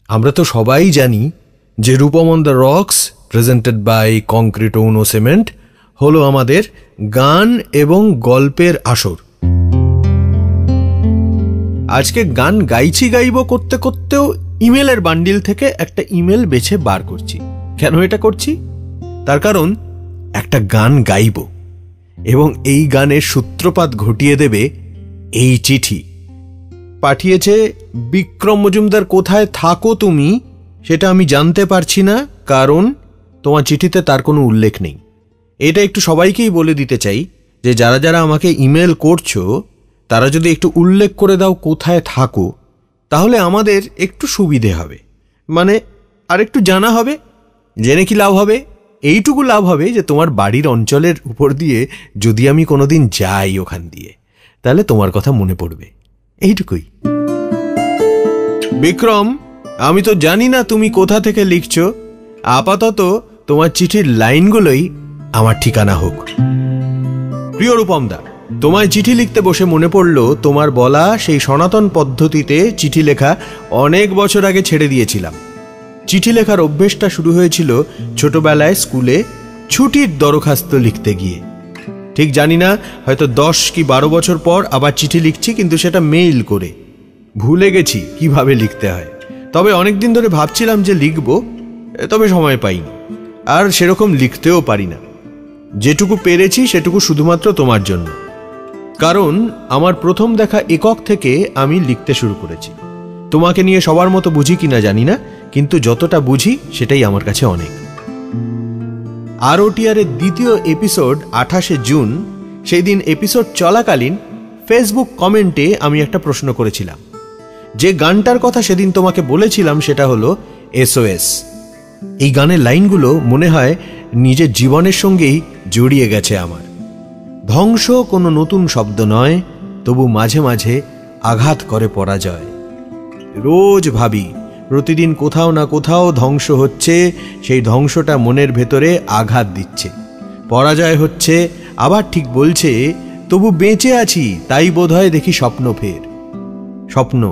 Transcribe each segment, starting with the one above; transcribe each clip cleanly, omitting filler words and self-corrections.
আমরা তো সবাই জানি যে Rupam on the rocks presented by concrete ও সিমেন্ট হলো আমাদের গান এবং গল্পের আসর। আজকে গান গাইব করতে করতেও ইমেলের বান্ডিল থেকে একটা ইমেল বেছে বার করছি। কেন এটা করছি? তার কারণ একটা গান গাইব এবং এই গানের সূত্রপাত ঘটিয়ে দেবে এই চিঠি। পাঠিয়েছে বিক্রম মজুমদার। কোথায় থাকো তুমি সেটা আমি জানতে পারছি না, কারণ তোমার চিঠিতে তার কোনো উল্লেখ নেই। এটা একটু সবাইকেই বলে দিতে চাই যে যারা যারা আমাকে ইমেল করছো তারা যদি একটু উল্লেখ করে দাও কোথায় থাকো, তাহলে আমাদের একটু সুবিধে হবে, মানে আর একটু জানা হবে। জেনে কি লাভ হবে? এইটুকু লাভ হবে যে তোমার বাড়ির অঞ্চলের উপর দিয়ে যদি আমি কোনোদিন যাই ওখান দিয়ে, তাহলে তোমার কথা মনে পড়বে। এইটুকুই। বিক্রম, আমি তো জানি না তুমি কোথা থেকে লিখছো। আপাতত তোমার চিঠির লাইনগুলোই আমার ঠিকানা হোক। প্রিয় রূপমদা, তোমায় চিঠি লিখতে বসে মনে পড়ল তোমার বলা সেই সনাতন পদ্ধতিতে চিঠি লেখা অনেক বছর আগে ছেড়ে দিয়েছিলাম। চিঠি লেখার অভ্যেসটা শুরু হয়েছিল ছোটবেলায় স্কুলে ছুটির দরখাস্ত লিখতে গিয়ে। ঠিক জানি না, হয়তো 10 কি 12 বছর পর আবার চিঠি লিখছি, কিন্তু সেটা মেইল করে। ভুলে গেছি কিভাবে লিখতে হয়। তবে অনেকদিন ধরে ভাবছিলাম যে লিখব, তবে সময় পাইনি, আর সেরকম লিখতেও পারি না। যেটুকু পেরেছি সেটুকু শুধুমাত্র তোমার জন্য, কারণ আমার প্রথম দেখা একক থেকে আমি লিখতে শুরু করেছি। তোমাকে নিয়ে সবার মতো বুঝি কিনা জানি না, কিন্তু যতটা বুঝি সেটাই আমার কাছে অনেক। ROTR এর দ্বিতীয় এপিসোড 28শে জুন, সেই দিন এপিসোড চলাকালীন ফেসবুক কমেন্টে আমি একটা প্রশ্ন করেছিলাম। যে গানটার কথা সেদিন তোমাকে বলেছিলাম সেটা হলো SOS। এই গানের লাইনগুলো মনে হয় নিজের জীবনের সঙ্গেই জড়িয়ে গেছে আমার। ধ্বংস কোনো নতুন শব্দ নয়, তবু মাঝে মাঝে আঘাত করে পরাজয়। রোজ ভাবি প্রতিদিন কোথাও না কোথাও ধ্বংস হচ্ছে, সেই ধ্বংসটা মনের ভেতরে আঘাত দিচ্ছে। পরাজয় হচ্ছে, আবার ঠিক বলছে তবু বেঁচে আছি, তাই বোধহয় দেখি স্বপ্ন ফের। স্বপ্ন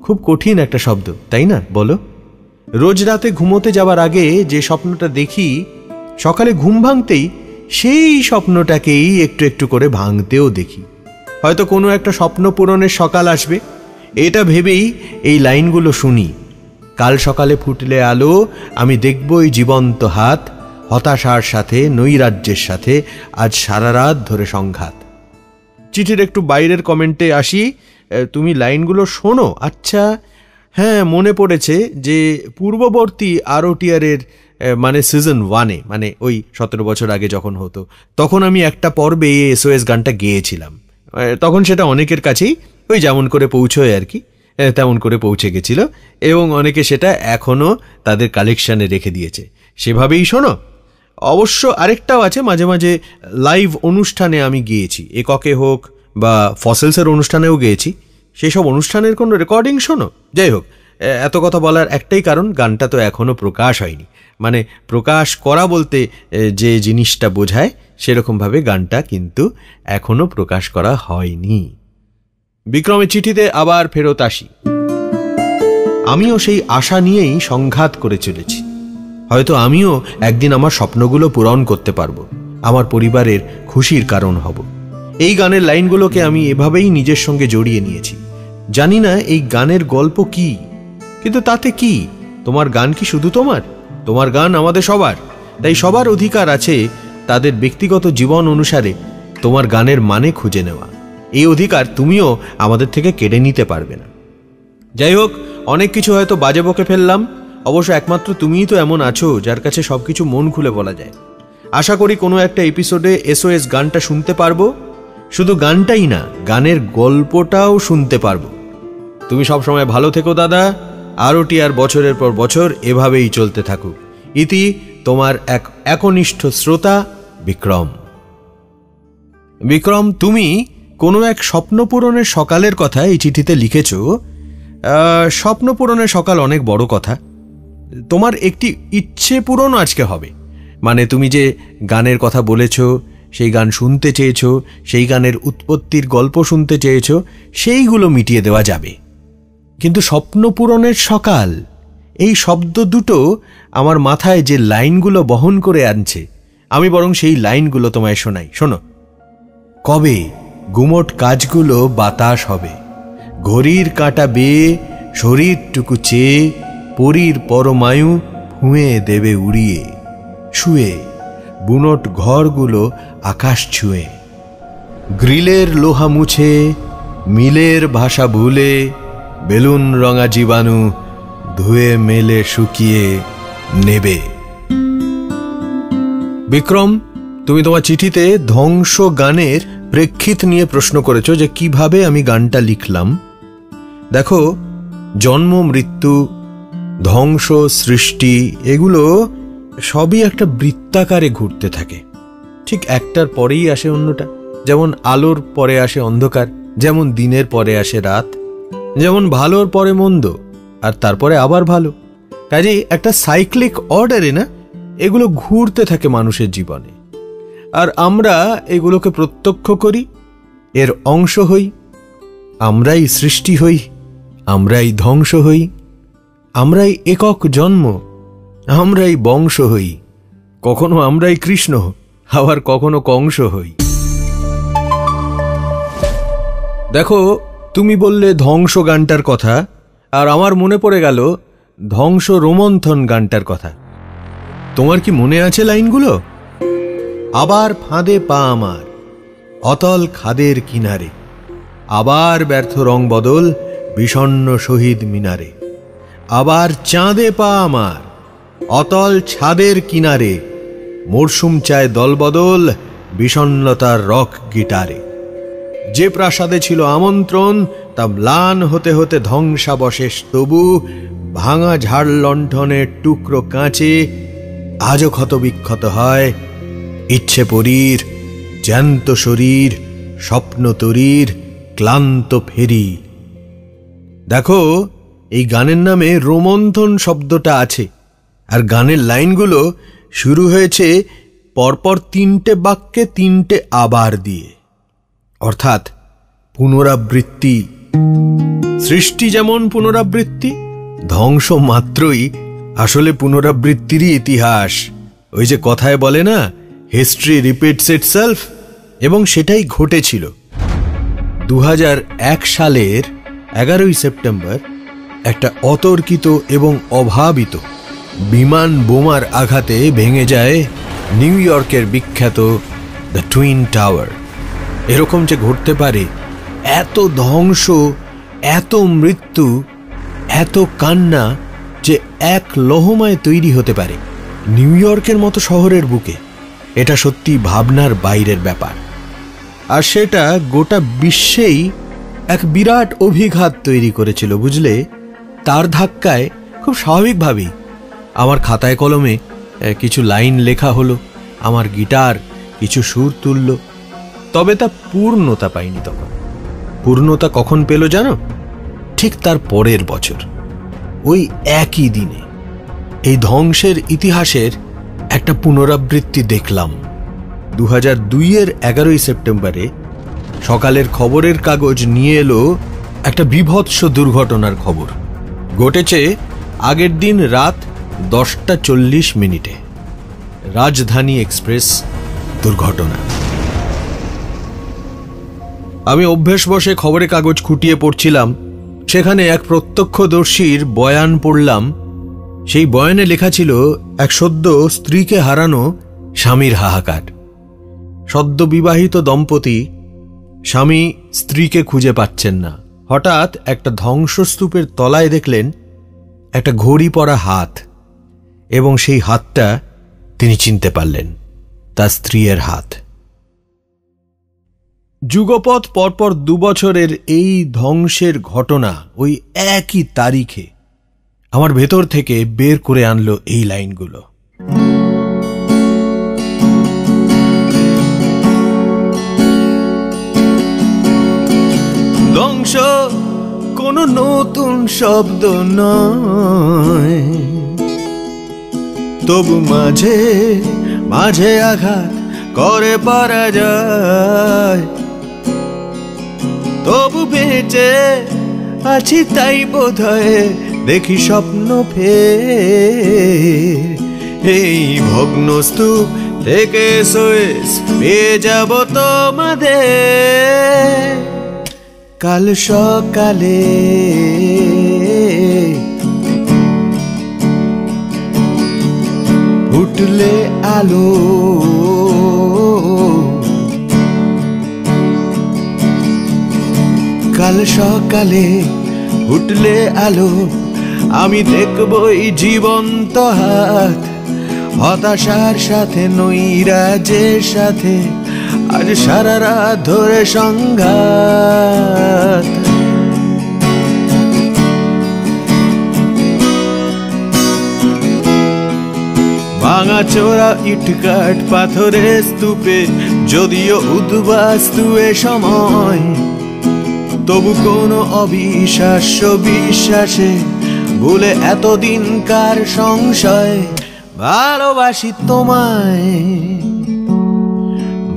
খুব কঠিন একটা শব্দ, তাই না বলো? রোজ রাতে ঘুমোতে যাবার আগে যে স্বপ্নটা দেখি, সকালে ঘুম ভাঙতেই সেই স্বপ্নটাকেই একটু একটু করে ভাঙতেও দেখি। হয়তো কোনো একটা স্বপ্ন পূরণের সকাল আসবে, এটা ভেবেই এই লাইনগুলো শুনি। কাল সকালে ফুটলে আলো, আমি দেখব এই জীবন্ত হাত, হতাশার সাথে নৈরাজ্যের সাথে আজ সারা রাত ধরে সংঘাত। চিঠির একটু বাইরের কমেন্টে আসি। তুমি লাইনগুলো শোনো। আচ্ছা, হ্যাঁ, মনে পড়েছে যে পূর্ববর্তী ROTR এর মানে সিজন 1-এ, মানে ওই 17 বছর আগে যখন হতো, তখন আমি একটা পর্বে SOS গানটা গেয়েছিলাম। তখন সেটা অনেকের কাছেই ওই যেমন করে পৌঁছয় আর কি, তেমন করে পৌঁছে গেছিল, এবং অনেকে সেটা এখনও তাদের কালেকশানে রেখে দিয়েছে। সেভাবেই শোনো। অবশ্য আরেকটাও আছে, মাঝে মাঝে লাইভ অনুষ্ঠানে আমি গিয়েছি, এককে হোক বা ফসেলসের অনুষ্ঠানেও গিয়েছি। সেই সব অনুষ্ঠানের কোনো রেকর্ডিং শোনো। যাই হোক, এত কথা বলার একটাই কারণ, গানটা তো এখনও প্রকাশ হয়নি। মানে প্রকাশ করা বলতে যে জিনিসটা বোঝায়, সেরকমভাবে গানটা কিন্তু এখনও প্রকাশ করা হয়নি। বিক্রমের চিঠিতে আবার ফেরত আসি। আমিও সেই আশা নিয়েই সংঘাত করে চলেছি। হয়তো আমিও একদিন আমার স্বপ্নগুলো পূরণ করতে পারবো, আমার পরিবারের খুশির কারণ হব। এই গানের লাইনগুলোকে আমি এভাবেই নিজের সঙ্গে জড়িয়ে নিয়েছি। জানি না এই গানের গল্প কি, কিন্তু তাতে কি? তোমার গান কি শুধু তোমার? তোমার গান আমাদের সবার, তাই সবার অধিকার আছে তাদের ব্যক্তিগত জীবন অনুসারে তোমার গানের মানে খুঁজে নেওয়া। এই অধিকার তুমিও আমাদের থেকে কেড়ে নিতে পারবে না। যাই হোক, অনেক কিছু হয়তো বাজে বকে ফেললাম। অবশ্য একমাত্র তুমিই তো এমন আছো যার কাছে সবকিছু মন খুলে বলা যায়। আশা করি কোনো একটা এপিসোডে SOS গানটা শুনতে পারবো। শুধু গানটাই না, গানের গল্পটাও শুনতে পারবো। তুমি সবসময় ভালো থেকো দাদা। ROTR বছরের পর বছর এভাবেই চলতে থাকুক। ইতি তোমার এক একনিষ্ঠ শ্রোতা বিক্রম। বিক্রম, তুমি কোনো এক স্বপ্ন পূরণের সকালের কথা এই চিঠিতে লিখেছ। স্বপ্ন পূরণের সকাল অনেক বড় কথা। তোমার একটি ইচ্ছে পূরণ আজকে হবে। মানে তুমি যে গানের কথা বলেছ, সেই গান শুনতে চেয়েছ, সেই গানের উৎপত্তির গল্প শুনতে চেয়েছ, সেইগুলো মিটিয়ে দেওয়া যাবে। কিন্তু স্বপ্ন পূরণের সকাল, এই শব্দ দুটো আমার মাথায় যে লাইনগুলো বহন করে আনছে, আমি বরং সেই লাইনগুলো তোমায় শোনাই। শোনো। কবে গুমোট কাজগুলো বাতাস হবে, ঘড়ির কাঁটা বেয়ে শরীরটুকু চেয়ে পরীর পরমায়ু ফুঁয়ে দেবে উড়িয়ে, শুয়ে বুনট ঘরগুলো আকাশ ছুঁয়ে, গ্রিলের লোহা মুছে মিলের ভাষা ভুলে, বেলুন রঙা জীবাণু ধুয়ে মেলে শুকিয়ে নেবে। বিক্রম, তুমি তোমার চিঠিতে ধ্বংস গানের প্রেক্ষিত নিয়ে প্রশ্ন করেছো যে কিভাবে আমি গানটা লিখলাম। দেখো, জন্ম মৃত্যু, ধ্বংস, সৃষ্টি, এগুলো সবই একটা বৃত্তাকারে ঘুরতে থাকে। ঠিক একটার পরেই আসে অন্যটা। যেমন আলোর পরে আসে অন্ধকার, যেমন দিনের পরে আসে রাত, যেমন ভালোর পরে মন্দ, আর তারপরে আবার ভালো। কাজেই একটা সাইক্লিক অর্ডারে না এগুলো ঘুরতে থাকে মানুষের জীবনে। আর আমরা এগুলোকে প্রত্যক্ষ করি, এর অংশ হই। আমরাই সৃষ্টি হই, আমরাই ধ্বংস হই, আমরাই একক জন্ম, আমরাই বংশ হই। কখনো আমরাই কৃষ্ণ, আবার কখনো কংস হই। দেখো, তুমি বললে ধ্বংস গানটার কথা, আর আমার মনে পড়ে গেল ধ্বংস রোমন্থন গানটার কথা। তোমার কি মনে আছে লাইনগুলো? আবার ফাঁদে পা আমার, অতল খাদের কিনারে, আবার ব্যর্থ রং বদল বিষণ্ণ শহীদ মিনারে, আবার চাঁদে পা আমার, অতল ছাদের কিনারে, মরশুম চায় দলবদল বিষণ্ণতার রক গিটারে। যে প্রাসাদে ছিল আমন্ত্রণ, তা ম্লান হতে হতে ধ্বংসাবশেষ, তবু ভাঙা ঝাড় লণ্ঠনের টুকরো কাঁচে আজও ক্ষত বিক্ষত হয় ইচ্ছে পরীর, জ্যান্ত শরীর, স্বপ্ন তরীর, ক্লান্ত ফেরি। দেখো, এই গানের নামে রোমন্থন শব্দটা আছে, আর গানের লাইনগুলো শুরু হয়েছে পরপর 3টে বাক্যে 3টে আবার দিয়ে, অর্থাৎ পুনরাবৃত্তি। সৃষ্টি যেমন পুনরাবৃত্তি, ধ্বংস মাত্রই আসলে পুনরাবৃত্তিরই ইতিহাস। ওই যে কথায় বলে না, হিস্ট্রি রিপিটস ইটসেলফ, এবং সেটাই ঘটেছিল। 2001 সালের 11ই সেপ্টেম্বর একটা অতর্কিত এবং অভাবিত বিমান বোমার আঘাতে ভেঙে যায় নিউ ইয়র্কের বিখ্যাত দ্য টুইন টাওয়ার। এরকম যে ঘটতে পারে, এত ধ্বংস, এত মৃত্যু, এত কান্না যে এক লহমায় তৈরি হতে পারে নিউ ইয়র্কের মতো শহরের বুকে, এটা সত্যি ভাবনার বাইরের ব্যাপার। আর সেটা গোটা বিশ্বেই এক বিরাট অভিঘাত তৈরি করেছিল, বুঝলে। তার ধাক্কায় খুব স্বাভাবিকভাবেই আমার খাতায় কলমে কিছু লাইন লেখা হলো, আমার গিটার কিছু সুর তুলল, তবে তা পূর্ণতা পায়নি। তখন পূর্ণতা কখন পেল জানো? ঠিক তার পরের বছর, ওই একই দিনে এই ধ্বংসের ইতিহাসের একটা পুনরাবৃত্তি দেখলাম। 2002-এর 11ই সেপ্টেম্বরে সকালের খবরের কাগজ নিয়ে এলো একটা বীভৎস দুর্ঘটনার খবর। ঘটেছে আগের দিন রাত 10:40 রাজধানী এক্সপ্রেস দুর্ঘটনা। আমি অভ্যেসবশে খবরের কাগজ খুঁটিয়ে পড়ছিলাম, সেখানে এক প্রত্যক্ষদর্শীর বয়ান পড়লাম। সেই বয়ানে লেখা ছিল এক সদ্য স্ত্রীকে হারানো স্বামীর হাহাকার। সদ্য বিবাহিত দম্পতি, স্বামী স্ত্রীকে খুঁজে পাচ্ছেন না। হঠাৎ একটা ধ্বংসস্তূপের তলায় দেখলেন একটা ঘড়ি পরা হাত, এবং সেই হাতটা তিনি চিনতে পারলেন, তার স্ত্রীর হাত। যুগপৎ পরপর 2 বছরের এই ধ্বংসের ঘটনা ওই একই তারিখে আমার ভেতর থেকে বের করে আনলো এই লাইনগুলো। ধ্বংস কোনো নতুন শব্দ নয়, তবু মাঝে মাঝে আঘাত করে পারা যায়। তবু বেঁচে আছি তাই বোধহয় দেখি স্বপ্ন ফের এই ভগ্ন স্তূপ থেকে সোয়েস পেয়ে যাব তোমাদের কাল সকালে। ফুটলে আলো কাল সকালে, উঠলে আলো, আমি দেখবই জীবন্ত হাত, হতাশার সাথে নৈরাজ্যের সাথে আজ সারা রাত ধরে সংঘাত। ভাঙা চোরা ইটকাট পাথরের স্তূপে যদিও উদ্বাস্তু এ সময়, তবু কোনো অবিশ্বাস্য বিশ্বাসে ভুলে এতদিনকার সংশয়। ভালোবাসি তোমায়,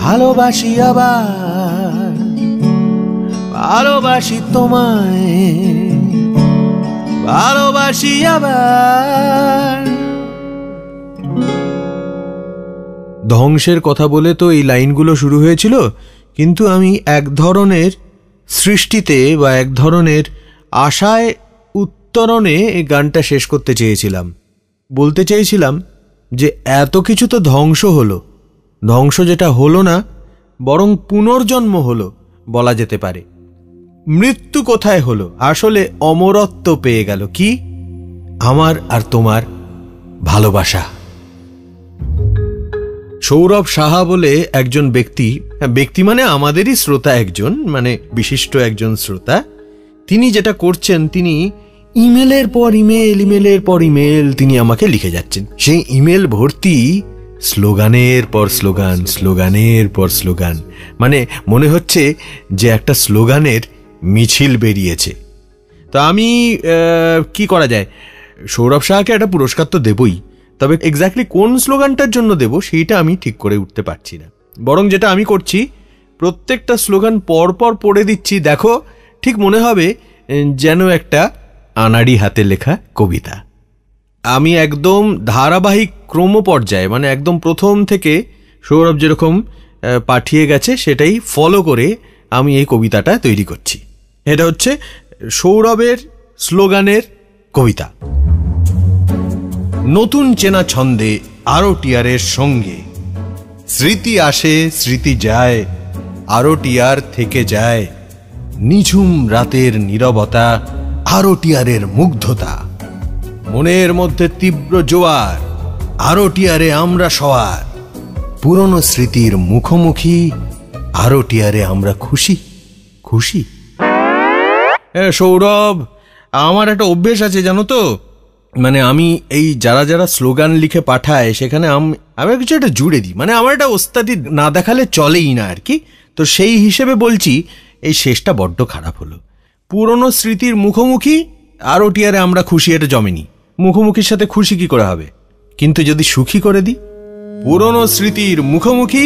ভালোবাসি আবার, ভালোবাসি তোমায়, ভালোবাসি আবার। ধ্বংসের কথা বলে তো এই লাইনগুলো শুরু হয়েছিল, কিন্তু আমি এক ধরনের সৃষ্টিতে বা এক ধরনের আশায় উত্তরণে এই গানটা শেষ করতে চেয়েছিলাম। বলতে চেয়েছিলাম যে এত কিছু তো ধ্বংস হলো, ধ্বংস যেটা হলো না বরং পুনর্জন্ম হলো বলা যেতে পারে। মৃত্যু কোথায় হলো? আসলে অমরত্ব পেয়ে গেল। কি? আমার আর তোমার ভালোবাসা। সৌরভ সাহা বলে একজন ব্যক্তি মানে আমাদেরই শ্রোতা, একজন মানে বিশিষ্ট একজন শ্রোতা, তিনি যেটা করছেন, তিনি ইমেলের পর ইমেল, ইমেলের পর ইমেল তিনি আমাকে লিখে যাচ্ছেন। সেই ইমেল ভর্তি স্লোগানের পর স্লোগান, স্লোগানের পর স্লোগান, মানে মনে হচ্ছে যে একটা স্লোগানের মিছিল বেরিয়েছে। তো আমি কি করা যায়, সৌরভ সাহাকে একটা পুরস্কার তো দেবই, তবে এক্স্যাক্টলি কোন স্লোগানটার জন্য দেব সেইটা আমি ঠিক করে উঠতে পারছি না। বরং যেটা আমি করছি, প্রত্যেকটা স্লোগান পরপর পড়ে দিচ্ছি, দেখো ঠিক মনে হবে যেন একটা আনাড়ি হাতে লেখা কবিতা। আমি একদম ধারাবাহিক ক্রম পর্যায়ে, মানে একদম প্রথম থেকে সৌরভ যেরকম পাঠিয়ে গেছে সেটাই ফলো করে আমি এই কবিতাটা তৈরি করছি। এটা হচ্ছে সৌরভের স্লোগানের কবিতা। নতুন চেনা ছন্দে আরো টিয়ারের সঙ্গে, স্মৃতি আসে স্মৃতি যায়, আরো টিয়ার থেকে যায়, নিঝুম রাতের নীরবতা, আরো টিয়ারের মুগ্ধতা, মনের মধ্যে তীব্র জোয়ার, আরো টিয়ারে আমরা সওয়ার, পুরনো স্মৃতির মুখোমুখি, আরো টিয়ারে আমরা খুশি খুশি। সৌরভ, আমার একটা অভ্যেস আছে জানো তো, মানে আমি এই যারা যারা স্লোগান লিখে পাঠায় সেখানে আমি কিছু একটা জুড়ে দিই, মানে আমার একটা ওস্তাদি না দেখালে চলেই না আর কি। তো সেই হিসেবে বলছি, এই শেষটা বড্ড খারাপ হলো। পুরনো স্মৃতির মুখোমুখি, আরো টিয়ারে আমরা খুশি, এটা জমেনি। মুখোমুখির সাথে খুশি কি করে হবে? কিন্তু যদি সুখী করে দিই, পুরনো স্মৃতির মুখোমুখি,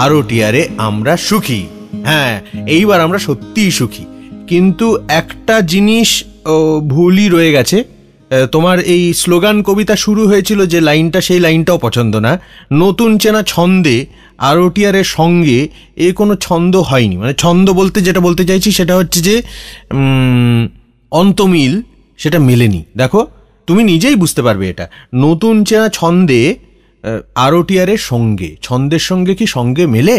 আরো টিয়ারে আমরা সুখী। হ্যাঁ, এইবার আমরা সত্যিই সুখী। কিন্তু একটা জিনিস ভুলই রয়ে গেছে। তোমার এই স্লোগান কবিতা শুরু হয়েছিল যে লাইনটা, সেই লাইনটাও পছন্দ না। নতুন চেনা ছন্দে আরো টিয়ারের সঙ্গে, এ কোনো ছন্দ হয়নি। মানে ছন্দ বলতে যেটা বলতে চাইছি সেটা হচ্ছে যে অন্তমিল সেটা মেলেনি। দেখো, তুমি নিজেই বুঝতে পারবে এটা। নতুন চেনা ছন্দে আরো টিয়ারের সঙ্গে, ছন্দের সঙ্গে কি সঙ্গে মেলে?